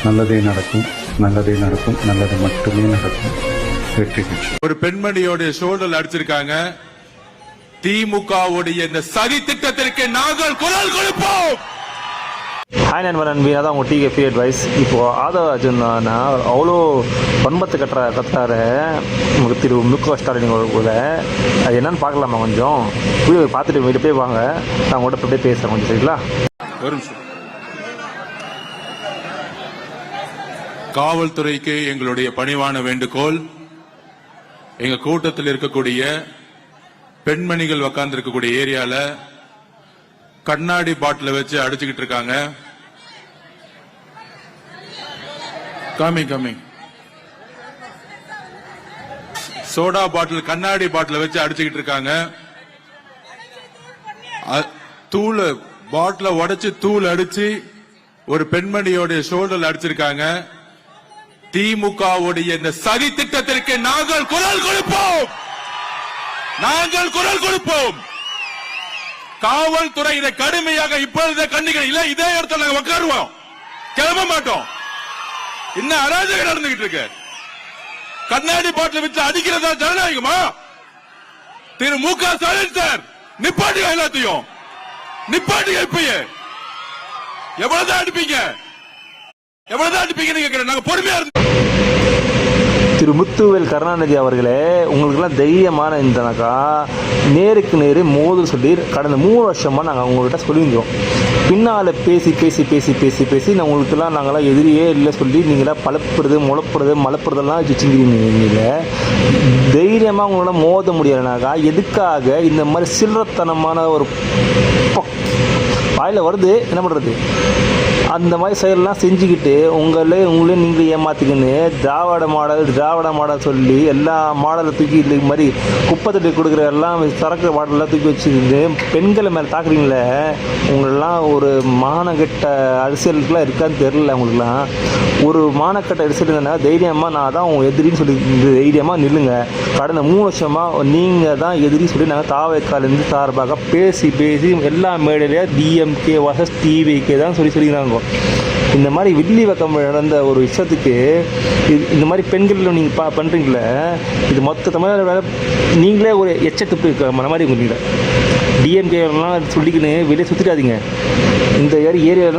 நல்லதே நடக்கும், நல்லதே நடக்கும், நல்லது மட்டுமே நடக்கும். வெற்றி பெற்று ஒரு பெண்மணியோட ஷோல்டர் அடிச்சிருக்காங்க. திமுகவுடைய இந்த சதி திட்டத்திற்கு நாங்கள் குரல் கொடுப்போம். ஹாய் நண்பர் நண்பி, அதான் உங்கள் டிகே அட்வைஸ். இப்போது ஆதவ அர்ஜுனா அவ்வளோ பண்பத்தை கத்துறாரு உங்களுக்கு திரு முக ஸ்டாலின் கூட. அது என்னன்னு பார்க்கலாமா? கொஞ்சம் வீடியோ பார்த்துட்டு வீட்டு போய் வாங்க, நான் உங்கள்கிட்ட அப்படியே பேசுகிறேன் கொஞ்சம், சரிங்களா? ஒரு நிமிஷம். காவல்துறைக்கு எங்களுடைய பணிவான வேண்டுகோள், எங்க கூட்டத்தில் இருக்கக்கூடிய பெண்மணிகள் உட்கார்ந்து இருக்கக்கூடிய ஏரியால கண்ணாடி பாட்டில வச்சு அடிச்சுக்கிட்டு இருக்காங்க. கம்மிங் சோடா பாட்டில் கண்ணாடி பாட்டில வச்சு அடிச்சுக்கிட்டு இருக்காங்க. தூள் பாட்டில உடைச்சு தூள் அடிச்சு ஒரு பெண்மணியோட ஷோல்டர்ல அடிச்சிருக்காங்க. திமுகவுடைய இந்த சதி திட்டத்திற்கு நாங்கள் குரல் கொடுப்போம். நாங்கள் குரல் கொடுப்போம். காவல்துறை இதை கடுமையாக இப்பொழுது கண்டிக்கணும். இல்ல இதே இடத்துல நாங்க உட்காருவோம், கிளம்ப மாட்டோம். இன்னும் அராஜகம் நடந்துகிட்டு இருக்கு. கண்ணாடி பாட்டில் வச்சு அடிக்கிறதா ஜனநாயகமா? திரு முக ஸ்டாலின் சார், நிப்பாட்டுங்க, எல்லாத்தையும் நிப்பாட்டுங்க. இப்பயே எவ்வளவுதான் அடிப்பீங்க, எவ்வளவுதான் அடிப்பீங்கன்னு கேட்கிறேன். நாங்க பொறுமையா இருந்தோம். திரு முத்துவேல் கருணாநிதி அவர்களே, உங்களுக்கெல்லாம் தைரியமான இருந்தனாக்கா நேருக்கு நேரு மோதல் சொல்லி கடந்த 3 வருஷமாக நாங்கள் உங்கள்கிட்ட சொல்லியிருந்தோம். பின்னால் பேசி பேசி பேசி பேசி பேசி நான் உங்களுக்கெல்லாம் நாங்களாம் எதிரியே இல்லை சொல்லி நீங்களாம் பழப்புறது முளப்புறது மலப்புறதெல்லாம் வச்சுருக்கிறீங்க. தைரியமாக உங்களால மோத முடியலனாக்கா எதுக்காக இந்த மாதிரி சில்லறத்தனமான ஒரு வாயில் வருது? என்ன பண்ணுறது? அந்த மாதிரி செயலெலாம் செஞ்சுக்கிட்டு உங்களே நீங்களே ஏமாற்றிக்கின்னு திராவிட மாடல் சொல்லி எல்லா மாடலை தூக்கி இது மாதிரி குப்பத்தட்டி கொடுக்குற எல்லாம் சரக்கு மாடலாம் தூக்கி வச்சுக்கிட்டு பெண்களை மேலே தாக்குறீங்களே. உங்களெலாம் ஒரு மானக்கெட்ட அரசியலுக்குலாம் இருக்கான்னு தெரில. உங்களுக்குலாம் ஒரு மானக்கட்ட அரசியல் இருந்தா தைரியமாக நான் தான் உங்கள் எதிரின்னு சொல்லி தைரியமாக நில்லுங்க. கடந்த 3 வருஷமாக நீங்கள் தான் எதிரி சொல்லி நாங்கள் தாவேக்காலேருந்து சார்பாக பேசி பேசி எல்லா மேடையிலேயே டிஎம்கே வர்சஸ் டிவிகே தான் சொல்லிக்கிறாங்க. இந்த மாதிரி வில்லி வக்கம் நடந்த ஒரு விஷயத்துக்கு இந்த மாதிரி பெண்கள் நீங்கள் பண்ணுறீங்களே, இது மொத்த தமிழ் நீங்களே ஒரு எச்சத்துப்பு இருக்கிற மாதிரி உங்க டிஎம்கேலாம் சொல்லிக்கின்னு வெளியே சுற்றிடாதீங்க. இந்த ஏரியாலாம்